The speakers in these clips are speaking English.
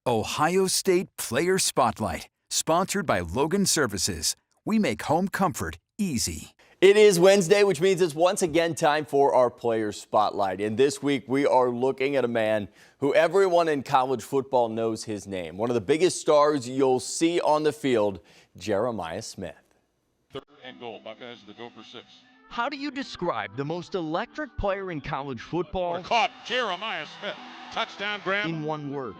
Ohio State Player Spotlight, sponsored by Logan Services. We make home comfort easy. It is Wednesday, which means it's once again time for our Player Spotlight. And this week we are looking at a man who everyone in college football knows his name. One of the biggest stars you'll see on the field, Jeremiah Smith. 3rd and goal. Buckeyes to go for 6. How do you describe the most electric player in college football? Caught Jeremiah Smith. Touchdown grab. In one word.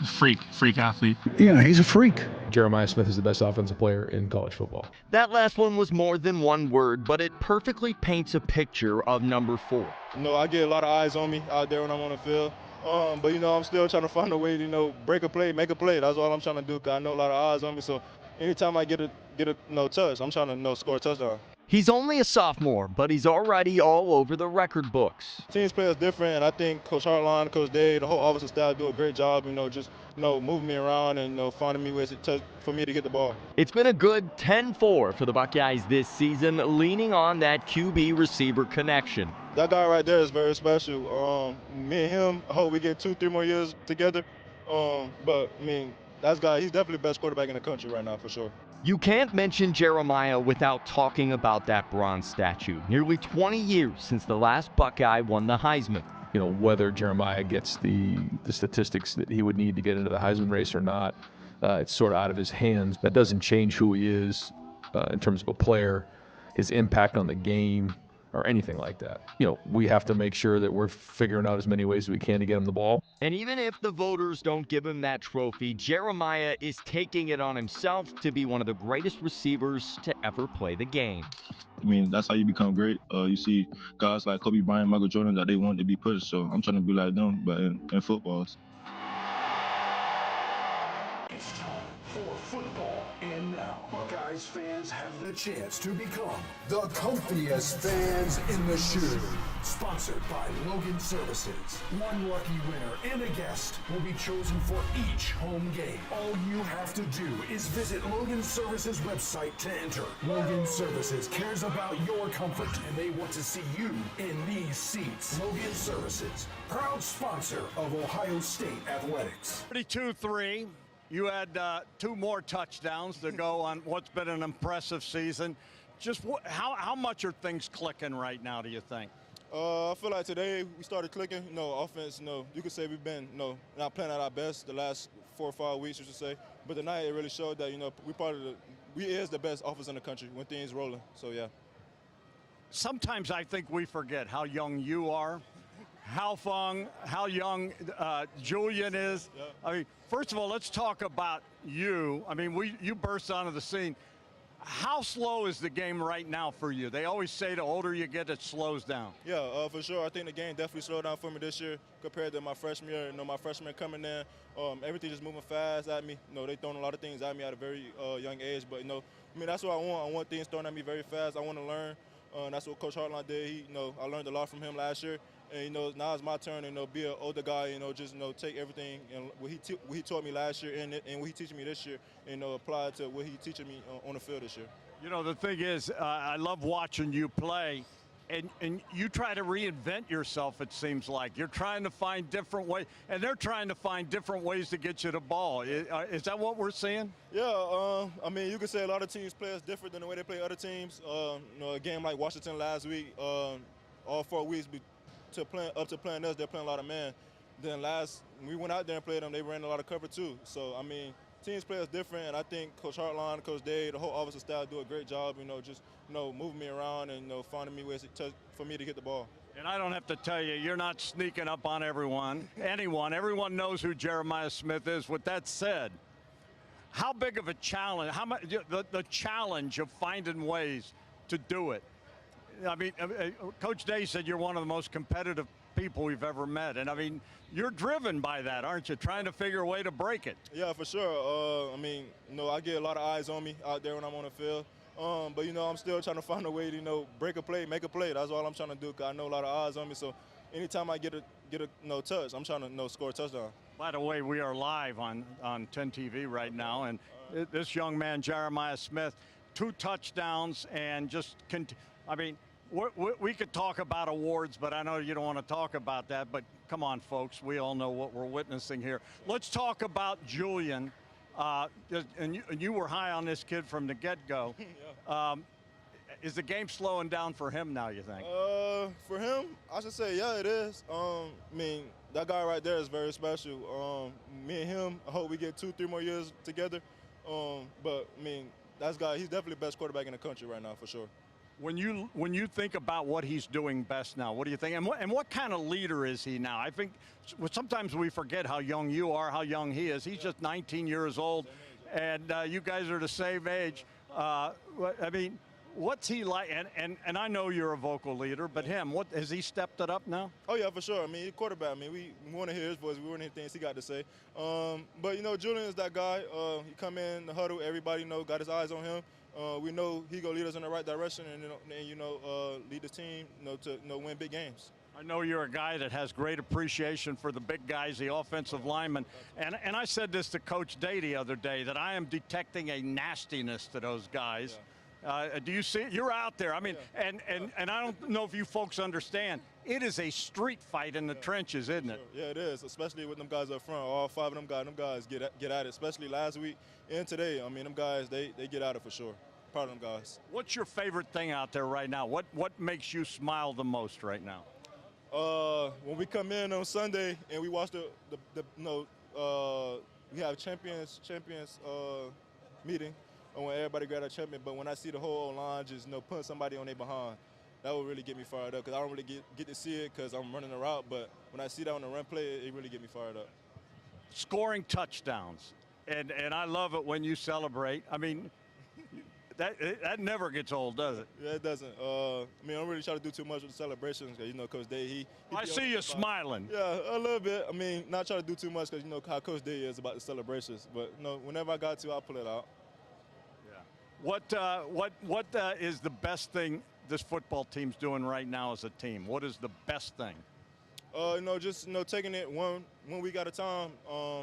Freak athlete. Yeah, he's a freak. Jeremiah Smith is the best offensive player in college football. That last one was more than one word, but it perfectly paints a picture of number 4. I get a lot of eyes on me out there when I'm on the field. But I'm still trying to find a way to, break a play, make a play. That's all I'm trying to do, because I know a lot of eyes on me. So anytime I get a touch, I'm trying to score a touchdown. He's only a sophomore, but he's already all over the record books. Teams play is different, and I think Coach Hartline, Coach Dave, the whole offensive staff do a great job, just moving me around and finding me ways for me to get the ball. It's been a good 10-4 for the Buckeyes this season, leaning on that QB-receiver connection. That guy right there is very special. Me and him, I hope we get 2-3 more years together. But that guy, he's definitely the best quarterback in the country right now, for sure. You can't mention Jeremiah without talking about that bronze statue. Nearly 20 years since the last Buckeye won the Heisman. Whether Jeremiah gets the statistics that he would need to get into the Heisman race or not, it's sort of out of his hands. That doesn't change who he is in terms of a player, his impact on the game, or anything like that. We have to make sure that we're figuring out as many ways as we can to get him the ball. And even if the voters don't give him that trophy, Jeremiah is taking it on himself to be one of the greatest receivers to ever play the game. That's how you become great. You see guys like Kobe Bryant, Michael Jordan, that they want to be pushed. So I'm trying to be like them, but in football. It's time for football. And now, Buckeyes fans have the chance to become the comfiest fans in the shoe. Sponsored by Logan Services. One lucky winner and a guest will be chosen for each home game. All you have to do is visit Logan Services website to enter. Logan Services cares about your comfort, and they want to see you in these seats. Logan Services, proud sponsor of Ohio State Athletics. 32-3. You had 2 more touchdowns to go on what's been an impressive season. Just how much are things clicking right now, do you think? I feel like today we started clicking. Offense, you could say we've been, not playing at our best the last 4 or 5 weeks, you should say. But tonight it really showed that, we is the best offense in the country when things rolling. So, yeah. Sometimes I think we forget how young you are, how young Julian is. Yeah. First of all, let's talk about you. You burst onto the scene. How slow is the game right now for you? They always say the older you get, it slows down. Yeah, for sure. I think the game definitely slowed down for me this year compared to my freshman year. My freshman coming in, everything just moving fast at me. They throwing a lot of things at me at a very young age. But, that's what I want. I want things thrown at me very fast. I want to learn. That's what Coach Hartline did. I learned a lot from him last year. And, now it's my turn to be an older guy, take everything and what he taught me last year and what he teaching me this year, and apply it to what he teaching me on the field this year. The thing is, I love watching you play, and you try to reinvent yourself, it seems like. You're trying to find different ways, and they're trying to find different ways to get you the ball. Is that what we're seeing? Yeah, you could say a lot of teams play us different than the way they play other teams. A game like Washington last week, all 4 weeks, up to playing us, they're playing a lot of man. Then when we went out there and played them, they ran a lot of cover too. So, teams play us different, and I think Coach Hartline, Coach Dave, the whole offensive staff do a great job, moving me around and, finding me ways for me to get the ball. And I don't have to tell you, you're not sneaking up on anyone. Everyone knows who Jeremiah Smith is. With that said, how big of a challenge, the challenge of finding ways to do it? Coach Day said you're one of the most competitive people we've ever met. And, you're driven by that, aren't you? Trying to figure a way to break it. Yeah, for sure. I get a lot of eyes on me out there when I'm on the field. But, I'm still trying to find a way to, break a play, make a play. That's all I'm trying to do, because I know a lot of eyes on me. So anytime I get a touch, I'm trying to score a touchdown. By the way, we are live on 10 TV right now. And this young man, Jeremiah Smith, 2 touchdowns and just We could talk about awards, but I know you don't want to talk about that. But come on, folks, we all know what we're witnessing here. Let's talk about Julian. And you were high on this kid from the get-go. Is the game slowing down for him now, you think? For him, I should say, yeah, it is. I mean, that guy right there is very special. Me and him, I hope we get 2-3 more years together. But, I mean, he's definitely the best quarterback in the country right now, for sure. When you think about what he's doing best now, what do you think? And what kind of leader is he now? I think sometimes we forget how young you are, how young he is. He's just 19 years old, and you guys are the same age. I mean, what's he like? And I know you're a vocal leader, but what has he stepped it up now? Oh yeah, for sure. I mean, he's a quarterback. I mean, we want to hear his voice. We want to hear things he got to say. But you know, Julian is that guy. He come in the huddle. Everybody got his eyes on him. We know he gonna lead us in the right direction, and lead the team, to win big games. I know you're a guy that has great appreciation for the big guys, the offensive linemen, and I said this to Coach Day the other day that I am detecting a nastiness to those guys. Yeah. Do you see it? You're out there. I mean, and I don't know if you folks understand. It is a street fight in the trenches, isn't it? Yeah, it is, especially with them guys up front. All 5 of them guys get at it, especially last week and today. I mean, them guys, they get at it for sure. Proud of them guys. What's your favorite thing out there right now? What makes you smile the most right now? When we come in on Sunday and we watch we have champions meeting, and when everybody got a champion. But when I see the whole line just putting somebody on their behind, that would really get me fired up, because I don't really get to see it because I'm running the route. But when I see that on the run play, it really get me fired up. Scoring touchdowns, and I love it when you celebrate. I mean, that never gets old, does it? Yeah, it doesn't. I mean, I don't really try to do too much with the celebrations, because Coach Day, I see you smiling. Yeah, a little bit. I mean, not try to do too much, because how Coach Day is about the celebrations. But whenever I got to, I'll pull it out. Yeah. What is the best thing this football team's doing right now as a team? What is the best thing? Just taking it one week at a time.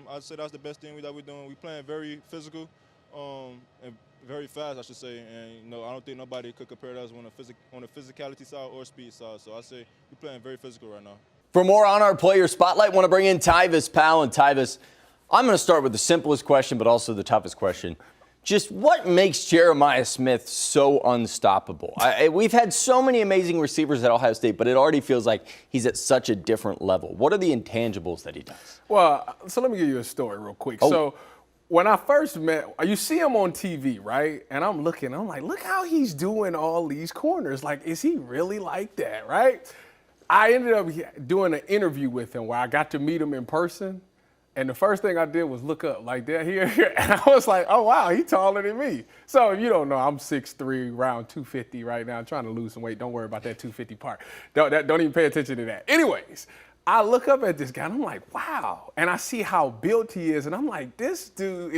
I'd say that's the best thing that we're doing. We're playing very physical, and very fast, I should say. And I don't think nobody could compare us on the physicality side or speed side. So I say we're playing very physical right now. For more on our player spotlight, want to bring in Tyvis Powell. And Tyvis, I'm going to start with the simplest question, but also the toughest question. Just what makes Jeremiah Smith so unstoppable? We've had so many amazing receivers at Ohio State, but it already feels like he's at such a different level. What are the intangibles that he does? Well, so let me give you a story real quick. Oh. So when I first met, you see him on TV, right? And I'm like, look how he's doing all these corners. Like, is he really like that, right? I ended up doing an interview with him where I got to meet him in person. And the first thing I did was look up like that here. And I was like, oh, wow, he's taller than me. So if you don't know, I'm 6'3", around 250 right now. I'm trying to lose some weight. Don't worry about that 250 part. Don't even pay attention to that. Anyways, I look up at this guy and I'm like, wow. And I see how built he is. And I'm like, this dude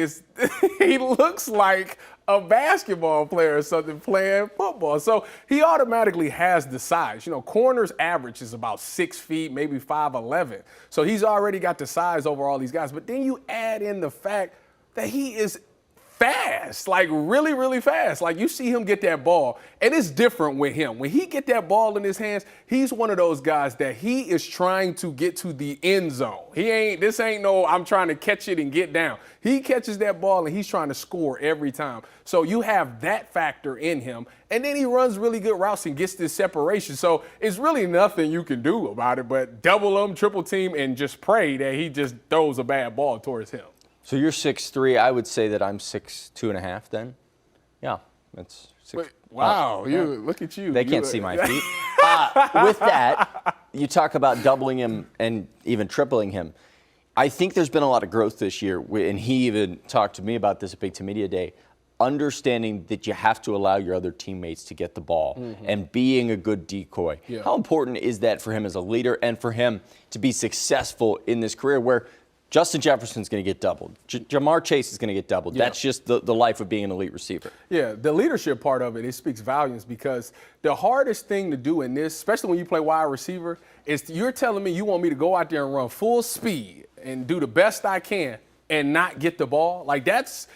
he looks like a basketball player or something playing football. So he automatically has the size. Corners average is about 6 feet, maybe 5'11". So he's already got the size over all these guys. But then you add in the fact that he is fast, like really, really fast. Like you see him get that ball, and it's different with him. When he get that ball in his hands, he's one of those guys that he is trying to get to the end zone. This ain't no, I'm trying to catch it and get down. He catches that ball and he's trying to score every time. So you have that factor in him, and then he runs really good routes and gets this separation. So it's really nothing you can do about it but double him, triple team, and just pray that he just throws a bad ball towards him. So you're 6'3". I would say that I'm 6'2.5" then. Yeah, that's 6. Wait, wow, look at you. They can't see my feet. With that, you talk about doubling him and even tripling him. I think there's been a lot of growth this year, and he even talked to me about this at Big Ten Media Day, understanding that you have to allow your other teammates to get the ball and being a good decoy. Yeah. How important is that for him as a leader and for him to be successful in this career where Justin Jefferson's going to get doubled. Jamar Chase is going to get doubled. Yeah. That's just the life of being an elite receiver. Yeah, the leadership part of it speaks volumes, because the hardest thing to do in this, especially when you play wide receiver, is you're telling me you want me to go out there and run full speed and do the best I can, and not get the ball, like that's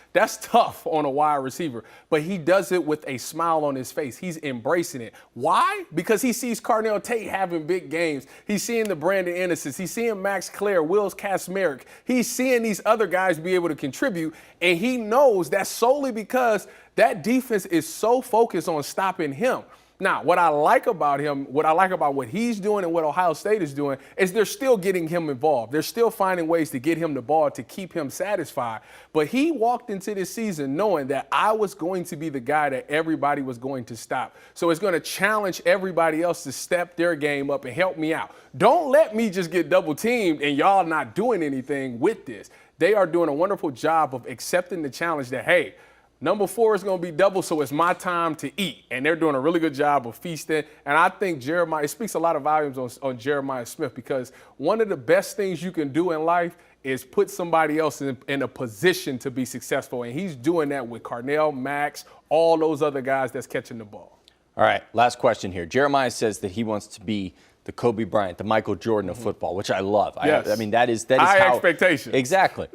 tough on a wide receiver. But he does it with a smile on his face. He's embracing it. Why? Because he sees Carnell Tate having big games. He's seeing the Brandon Andersons. He's seeing Max Clare, Wills Kasmerick. He's seeing these other guys be able to contribute, and he knows that's solely because that defense is so focused on stopping him. Now, what I like about him, what I like about what he's doing and what Ohio State is doing is they're still getting him involved. They're still finding ways to get him the ball to keep him satisfied. But he walked into this season knowing that I was going to be the guy that everybody was going to stop. So it's going to challenge everybody else to step their game up and help me out. Don't let me just get double teamed and y'all not doing anything with this. They are doing a wonderful job of accepting the challenge that, hey, number 4 is going to be double, so it's my time to eat. And they're doing a really good job of feasting. And I think Jeremiah, it speaks a lot of volumes on Jeremiah Smith, because one of the best things you can do in life is put somebody else in a position to be successful. And he's doing that with Carnell, Max, all those other guys that's catching the ball. All right, last question here. Jeremiah says that he wants to be the Kobe Bryant, the Michael Jordan of football, which I love. Yes. I mean, that is high how expectations. Exactly.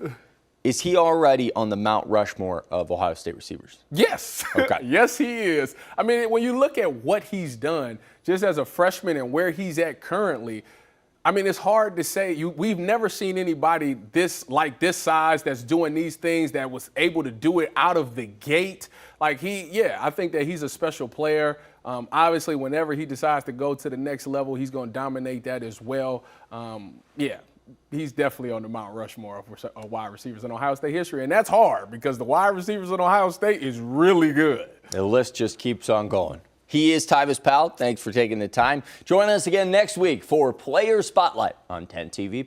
Is he already on the Mount Rushmore of Ohio State receivers? Yes. Okay. Yes, he is. I mean, when you look at what he's done just as a freshman and where he's at currently, I mean, it's hard to say. We've never seen anybody this size that's doing these things, that was able to do it out of the gate. Like I think that he's a special player. Obviously, whenever he decides to go to the next level, he's going to dominate that as well. He's definitely on the Mount Rushmore of wide receivers in Ohio State history. And that's hard because the wide receivers in Ohio State is really good. The list just keeps on going. He is Tyvis Powell. Thanks for taking the time. Join us again next week for Player Spotlight on 10 TV+.